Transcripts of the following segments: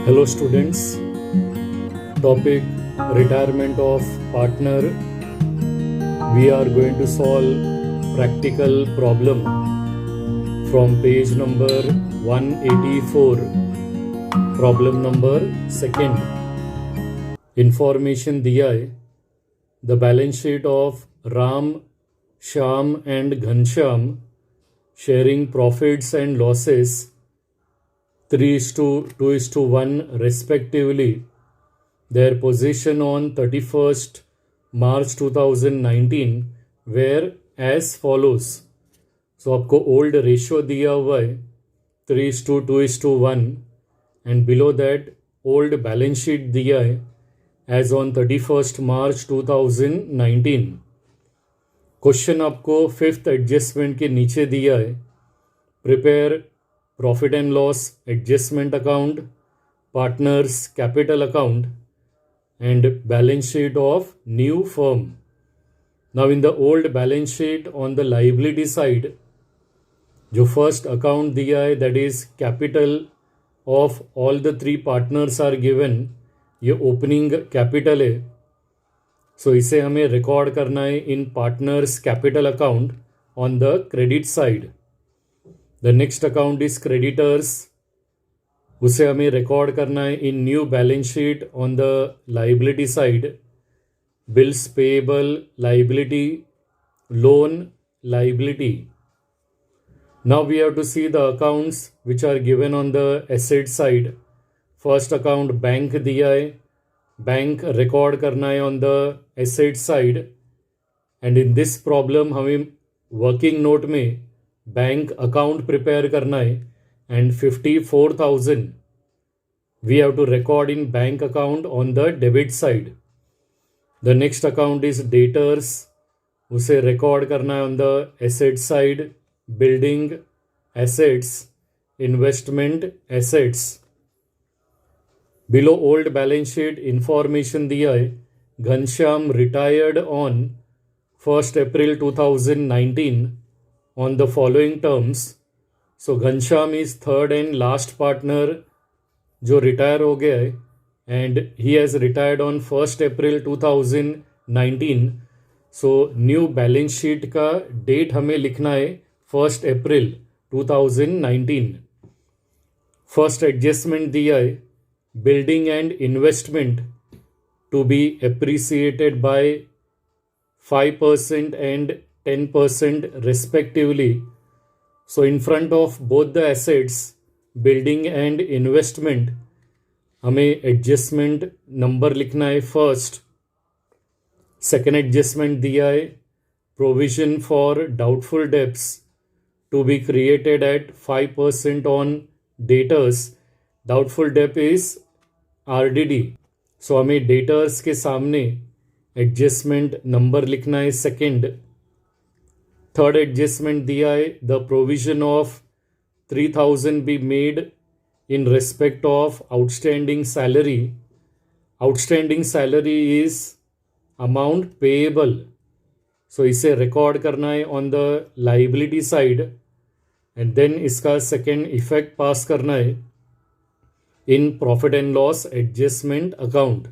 Hello students, topic retirement of partner. We are going to solve practical problem from page number 184. Problem number second. Information दिया है. The balance sheet of Ram, Shyam and Ghanshyam sharing profits and losses 3:2:1 respectively. Their position on 31st March 2019 were as follows. So आपको old ratio दिया हुआ है 3:2:1 and below that old balance sheet दिया है as on 31st March 2019. Question आपको fifth adjustment के नीचे दिया है. Prepare profit and loss adjustment account, partners capital account and balance sheet of new firm. Now in the old balance sheet on the liability side, जो first account दिया है that is capital of all the three partners are given. ये opening capital है. So इसे हमें record करना है in partners capital account on the credit side. The next account is creditors. उसे हमें रिकॉर्ड करना है in new balance sheet on the liability side. Bills payable liability, loan liability. Now we have to see the accounts which are given on the asset side. First account bank दिया है, bank record करना है on the asset side. And in this problem हमें working note में bank account prepare करना है and 54,000 we have to record in bank account on the debit side. The next account is debtors. उसे record करना है on the asset side. Building assets, investment assets. Below old balance sheet information दिया है. Ghanshyam retired on 1st April 2019 on the following terms. So Ghanshyam is third and last partner जो retire हो गया है and he has retired on 1st April 2019. So new balance sheet का date हमें लिखना है 1st April 2019. फर्स्ट एडजस्टमेंट दिया है building and investment to be appreciated by 5% and 10% respectively. So in front of both the assets, building and investment, हमें adjustment number लिखना है first. Second adjustment दिया है provision for doubtful debts to be created at 5% on debtors. Doubtful डेब्ट is RDD. So हमें debtors के सामने adjustment number लिखना है सेकेंड. थर्ड एडजस्टमेंट दिया है the provision of 3,000 be made in respect of outstanding salary. Outstanding salary is amount payable. So इसे record करना है on the liability side and then इसका सेकेंड इफेक्ट पास करना है in profit and loss adjustment account.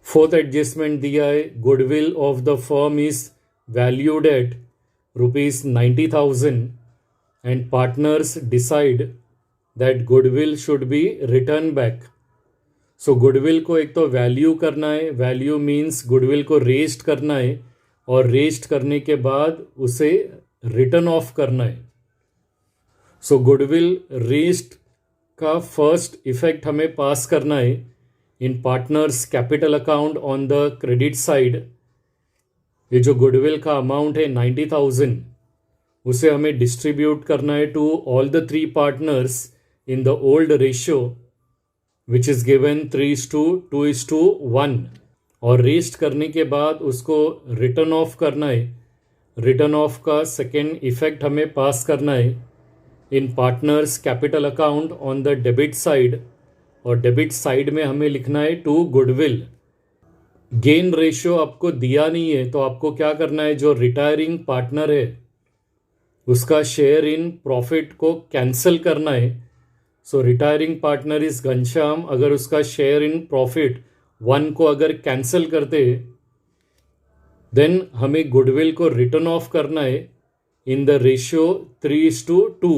Fourth adjustment दिया है goodwill of the firm is valued at rupees 90,000 and partners decide that goodwill should be returned back. So goodwill को एक तो value करना है. Value means goodwill को rest करना है और रेस्ट करने के बाद उसे रिटर्न ऑफ करना है. सो गुडविल रेस्ट का फर्स्ट इफेक्ट हमें पास करना है in partners capital account on the credit side. ये जो गुडविल का अमाउंट है 90,000 उसे हमें डिस्ट्रीब्यूट करना है to all the three partners in the old ratio which is given 3:2:1 और रेस्ट करने के बाद उसको रिटर्न ऑफ करना है. रिटर्न ऑफ का सेकेंड इफेक्ट हमें पास करना है in partners capital account on the debit side और डेबिट साइड में हमें लिखना है टू गुडविल. गेन रेशियो आपको दिया नहीं है तो आपको क्या करना है, जो रिटायरिंग पार्टनर है उसका शेयर इन प्रॉफिट को कैंसिल करना है. सो रिटायरिंग पार्टनर इज घनश्याम, अगर उसका शेयर इन प्रॉफिट 1 को अगर कैंसिल करते देन हमें गुडविल को रिटर्न ऑफ करना है in the ratio 3:2.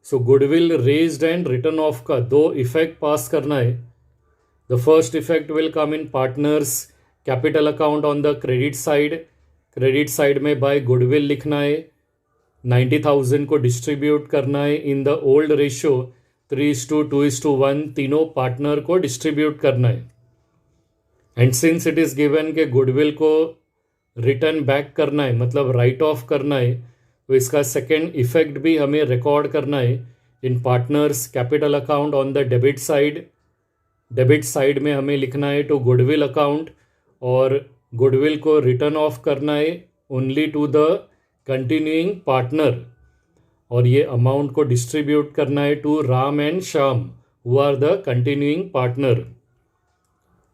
So goodwill raised and return off का 2 इफेक्ट पास करना है. The first effect will come in partners capital account on the credit side. Credit side में bye goodwill लिखना है, 90,000 को डिस्ट्रीब्यूट करना है इन द ओल्ड रेशियो 3:2:1, तीनों पार्टनर को डिस्ट्रीब्यूट करना है. And since it is given के गुडविल को रिटर्न बैक करना है, मतलब राइट ऑफ करना है, तो इसका सेकेंड इफेक्ट भी हमें रिकॉर्ड करना है in partners capital account on the debit side. Debit side में हमें लिखना है टू गुडविल अकाउंट, और गुडविल को रिटर्न ऑफ करना है only to the continuing partner, और ये अमाउंट को डिस्ट्रीब्यूट करना है to Ram and Shyam who are the continuing partner.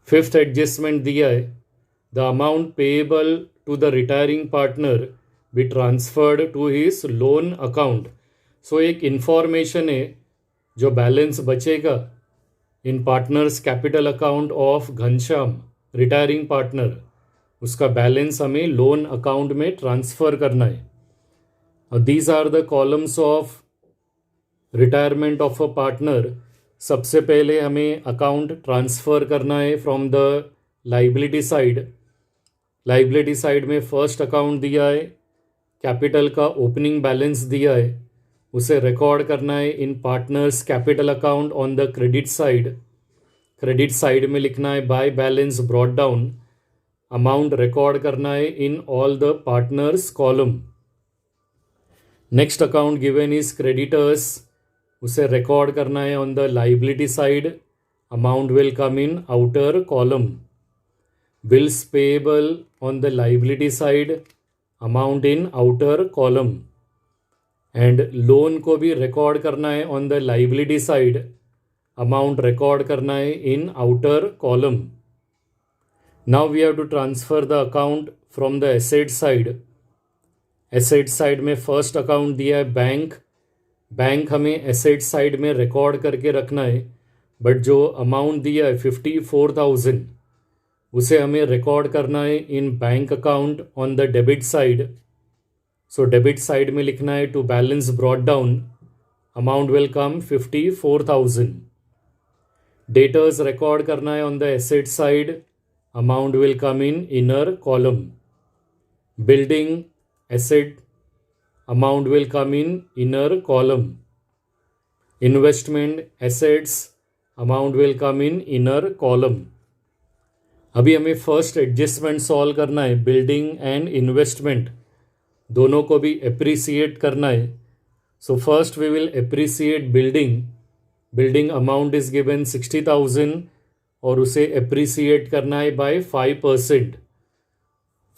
Fifth adjustment दिया है, the amount payable to the retiring partner be transferred to his loan account. So एक इंफॉर्मेशन है, जो बैलेंस बचेगा in partners capital account of Ghanshyam retiring partner, उसका balance हमें loan account में transfer करना है. These are the columns of retirement of a partner. सबसे पहले हमें अकाउंट ट्रांसफ़र करना है from the liability side. Liability side में फर्स्ट अकाउंट दिया है, कैपिटल का ओपनिंग बैलेंस दिया है, उसे रिकॉर्ड करना है in partners capital account on the credit side. Credit side में लिखना है by balance brought down, amount record करना है in all the partners column. Next account given is creditors, उसे रिकॉर्ड करना है on the liability side, amount will come in outer column. Bills payable on the liability side, amount in outer column. And loan को भी record करना है on the liability side, amount record करना है in outer column. Now we have to transfer the account from the asset side. Asset side में first account दिया है bank. Bank हमें एसेट साइड में रिकॉर्ड करके रखना है, बट जो अमाउंट दिया है 54,000 उसे हमें रिकॉर्ड करना है in bank account on the debit side. So debit side में लिखना है to balance brought down, amount will come 54,000. Debtors record करना है on the asset side, amount will come in inner column. Building asset, amount will come in inner column. Investment assets, amount will come in inner column. अभी हमें first adjustment solve करना है. Building and investment दोनों को भी appreciate करना है. So first we will appreciate building. Building amount is given 60,000 और उसे एप्रिसिएट करना है by 5%.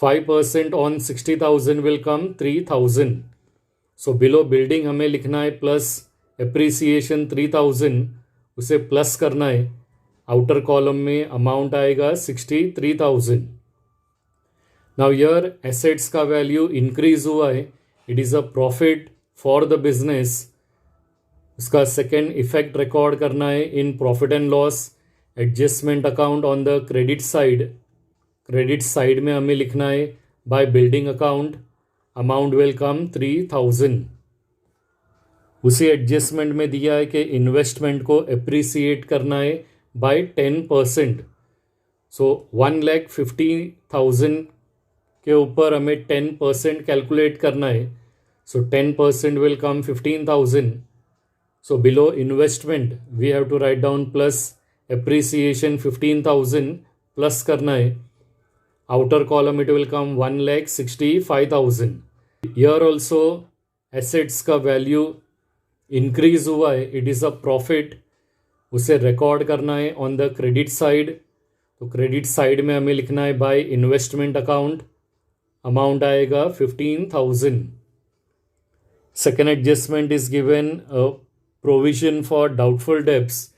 5% on 60,000 will come 3,000. So below building हमें लिखना है प्लस एप्रिसिएशन 3,000, उसे प्लस करना है. आउटर कॉलम में अमाउंट आएगा 63,000. नाउ यर एसेट्स का वैल्यू इंक्रीज हुआ है, it is a profit for the business. इसका सेकेंड इफेक्ट रिकॉर्ड करना है in profit and loss adjustment account on the credit side. Credit side में हमें लिखना है by building account, amount will come 3,000. उसी एडजस्टमेंट में दिया है कि इन्वेस्टमेंट को एप्रिसिएट करना है बाय 10%. सो 1,50,000 के ऊपर हमें 10% कैलकुलेट करना है. So 10% will come 15,000. So below investment we have to write down plus appreciation 15,000 plus करना है. Outer column it will come 1,65,000. Here also assets का वैल्यू इंक्रीज हुआ है, इट इज़ अ प्रॉफिट, उसे रिकॉर्ड करना है ऑन द क्रेडिट साइड. तो credit side में हमें लिखना है बाय इन्वेस्टमेंट अकाउंट, अमाउंट आएगा 15,000. Second adjustment is given provision for doubtful debts,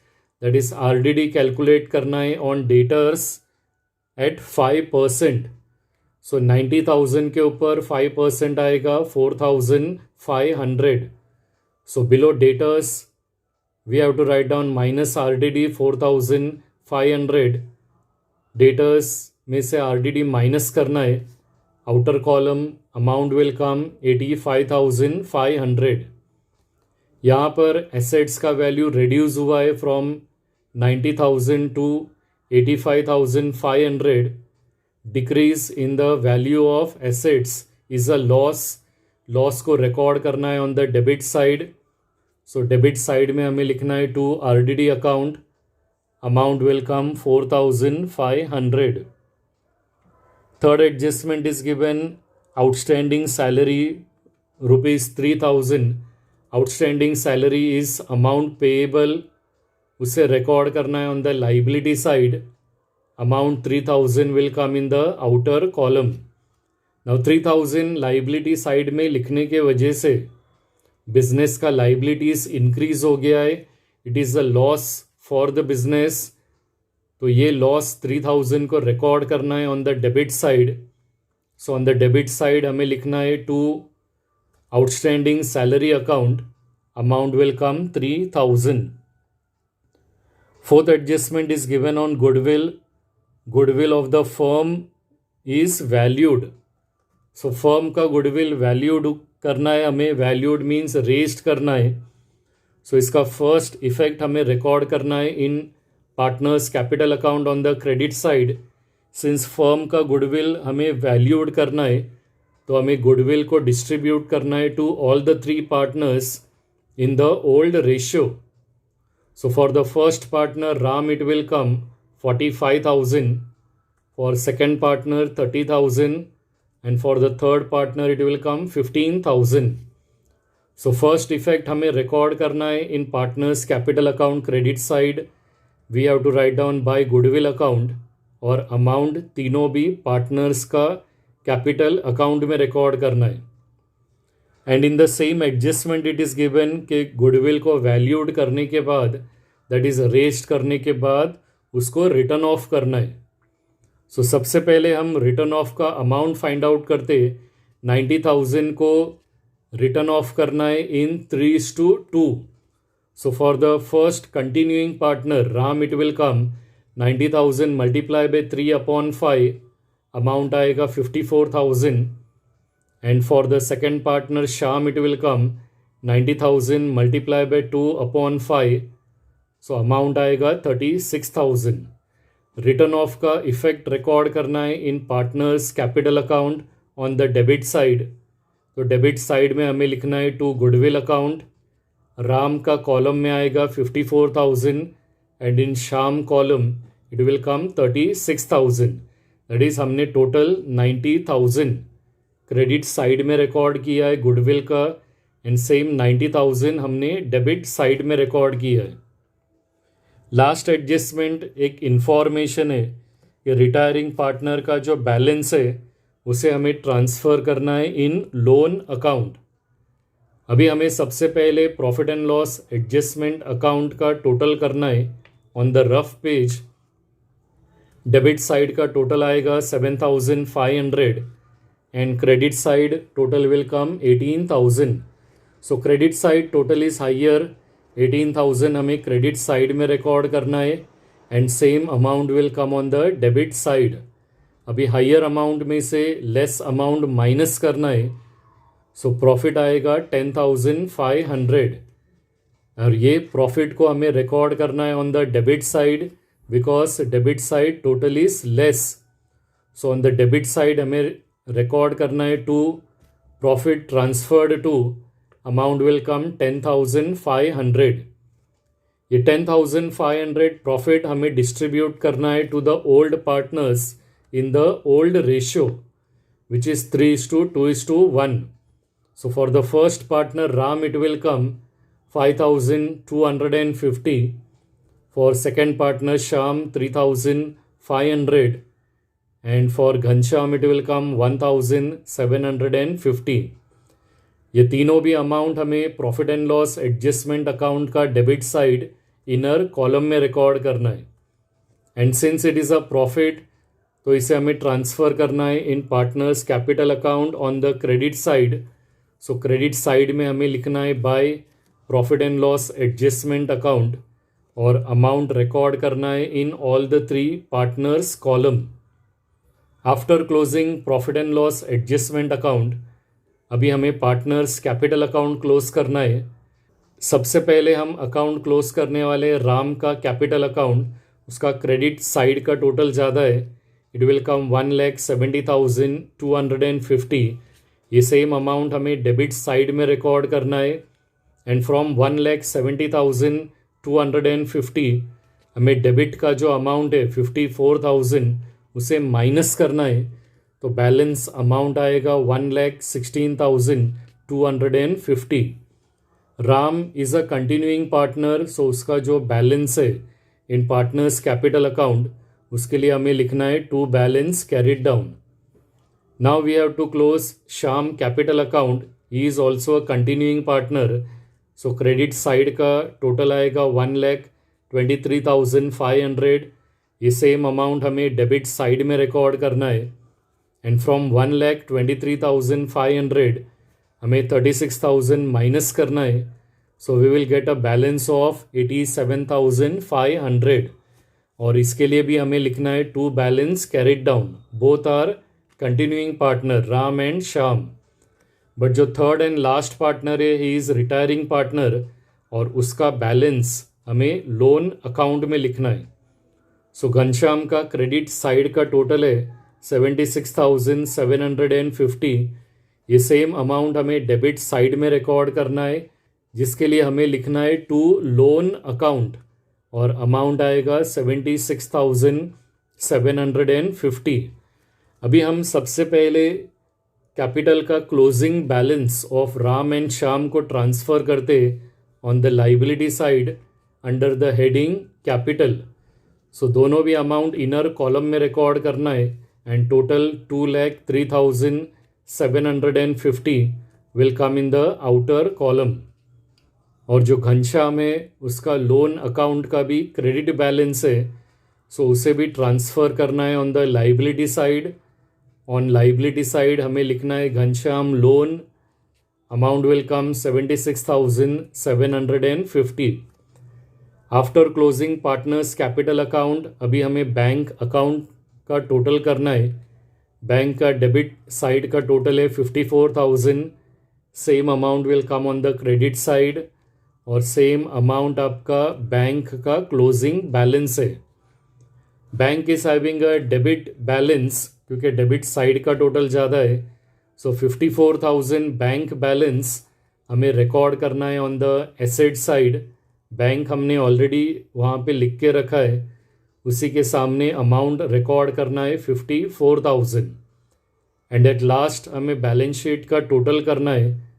that is RDD calculate करना है ऑन डेटर्स एट 5%. सो 90,000 के ऊपर 5% आएगा 4,500. So below debtors we have to write down minus RDD 4500. Debtors में से RDD माइनस करना है. Outer column amount will come 85,500. यहाँ पर एसेट्स का वैल्यू रिड्यूस हुआ है from 90,000 to 85,500. Decrease in the value of assets is a loss. Loss को रिकॉर्ड करना है on the debit side. So debit side में हमें लिखना है to RDD account. Amount will come 4,500. Third adjustment is given. Outstanding salary ₹3,000. Outstanding salary is amount payable. उसे record करना है on the liability side. Amount 3,000 will come in the outer column. Now 3,000 liability side में लिखने के वजह से business का liabilities increase हो गया है. It is a loss for the business. तो ये लॉस 3,000 को रिकॉर्ड करना है on the debit side. So on the debit side हमें लिखना है to outstanding salary account. Amount will come 3,000. Fourth adjustment is given on goodwill. Goodwill of the firm is valued. So firm का goodwill valued करना है हमें. Valued means raised करना है. सो इसका फर्स्ट इफेक्ट हमें रिकॉर्ड करना है in partners capital account on the credit side. Since firm का गुडविल हमें वैल्यूड करना है तो हमें गुडविल को डिस्ट्रीब्यूट करना है to all the 3 partners in the old ratio. So for the first partner Ram it will come 45,000. For second partner 30,000. and for the third partner it will come 15,000. So first effect हमें record करना है in partners capital account credit side. We have to write down by goodwill account और amount तीनों भी partners का capital account में record करना है. And in the same adjustment it is given कि goodwill को valued करने के बाद that is raised करने के बाद उसको written off करना है. सो सबसे पहले हम रिटर्न ऑफ का अमाउंट फाइंड आउट करते. 90,000 को रिटर्न ऑफ करना है in 3:2. So for the first continuing partner Ram it will come 90,000 multiply by 3/5. Amount आएगा 54,000. And for the second partner Shyam it will come 90,000 multiply by 2/5. So amount आएगा 36,000. Written off का effect record करना है in partners capital account on the debit side. तो debit side में हमें लिखना है टू गुडविल अकाउंट. राम का कॉलम में आएगा 54,000 and in Shyam column it will come 36,000. That is हमने टोटल 90,000 क्रेडिट साइड में रिकॉर्ड किया है गुडविल का एंड सेम 90,000 हमने डेबिट साइड में रिकॉर्ड किया है. लास्ट एडजस्टमेंट एक इन्फॉर्मेशन है कि रिटायरिंग पार्टनर का जो बैलेंस है उसे हमें ट्रांसफ़र करना है इन लोन अकाउंट. अभी हमें सबसे पहले profit and loss adjustment account का टोटल करना है on the rough page. Debit side का टोटल आएगा 7,500 and credit side total will come 18,000. So credit side total is higher. 18,000 हमें क्रेडिट साइड में रिकॉर्ड करना है and same amount will come on the debit side. अभी higher amount में से less amount minus करना है. सो प्रॉफिट आएगा 10,500 और ये प्रॉफिट को हमें रिकॉर्ड करना है on the debit side because debit side total is less. So on the debit side हमें रिकॉर्ड करना है to profit transferred to. Amount will come 10,500. ये 10,500 प्रॉफिट हमें डिस्ट्रीब्यूट करना है to the old partners in the old ratio which is 3:2:1. So for the first partner Ram it will come 5,250. For second partner Shyam 3,500 and for Ghanshyam it will कम 1,750. ये तीनों भी amount हमें profit and loss adjustment account का debit side inner column में record करना है. And since it is a profit तो इसे हमें ट्रांसफ़र करना है in partners capital account on the credit side. So credit side में हमें लिखना है by profit and loss adjustment account और अमाउंट रिकॉर्ड करना है in all the 3 partners column. After closing profit and loss adjustment account अभी हमें partners capital account close करना है। सबसे पहले हम अकाउंट क्लोज करने वाले राम का कैपिटल अकाउंट, उसका क्रेडिट साइड का टोटल ज़्यादा है, इट विल कम 1,70,250। ये सेम अमाउंट हमें डेबिट साइड में रिकॉर्ड करना है एंड फ्रॉम 1,70,250 हमें डेबिट का जो अमाउंट है 54,000 उसे माइनस करना है, तो बैलेंस अमाउंट आएगा 1,16,250। Ram is a continuing partner, so उसका जो बैलेंस है इन पार्टनर्स कैपिटल अकाउंट उसके लिए हमें लिखना है to balance carried down. Now we have to close Shyam capital account, he is also a continuing partner, so credit side का टोटल आएगा 1,23,500। ये सेम अमाउंट हमें डेबिट साइड में रिकॉर्ड करना है एंड फ्रॉम 1,23,500 हमें 36,000 माइनस करना है, so we will get a balance of 87,500। और इसके लिए भी हमें लिखना है to balance carried down, both are continuing partner Ram and Shyam. But जो थर्ड एंड लास्ट पार्टनर है ही इज़ रिटायरिंग पार्टनर और उसका बैलेंस हमें लोन अकाउंट में लिखना है। सो घनश्याम का क्रेडिट साइड का टोटल है 76,750। ये सेम अमाउंट हमें डेबिट साइड में रिकॉर्ड करना है, जिसके लिए हमें लिखना है टू लोन अकाउंट और अमाउंट आएगा 76,750। अभी हम सबसे पहले कैपिटल का closing balance of Ram and Shyam को ट्रांसफ़र करते on the liability side under the heading capital. So दोनों भी अमाउंट इनर कॉलम में रिकॉर्ड करना है and total 2,03,750 will come in the outer column. और जो घनश्याम है उसका लोन अकाउंट का भी क्रेडिट बैलेंस है, सो उसे भी ट्रांसफ़र करना है on the liability side. On liability side हमें लिखना है Ghanshyam loan, amount will come 76,750। After closing partners capital account अभी हमें बैंक अकाउंट का टोटल करना है। बैंक का डेबिट साइड का टोटल है 54,000, same amount will come on the credit side और सेम अमाउंट आपका बैंक का क्लोजिंग बैलेंस है। Bank is having a debit balance क्योंकि डेबिट साइड का टोटल ज़्यादा है, सो 54,000 बैंक बैलेंस हमें रिकॉर्ड करना है on the asset side. Bank हमने ऑलरेडी वहाँ पे लिख के रखा है, उसी के सामने अमाउंट रिकॉर्ड करना है 54,000 एंड एट लास्ट हमें बैलेंस शीट का टोटल करना है।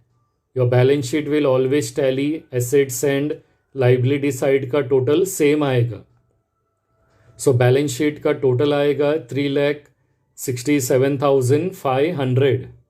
Your balance sheet will always tally assets and liability side का टोटल सेम आएगा। सो बैलेंस शीट का टोटल आएगा 3,67,500।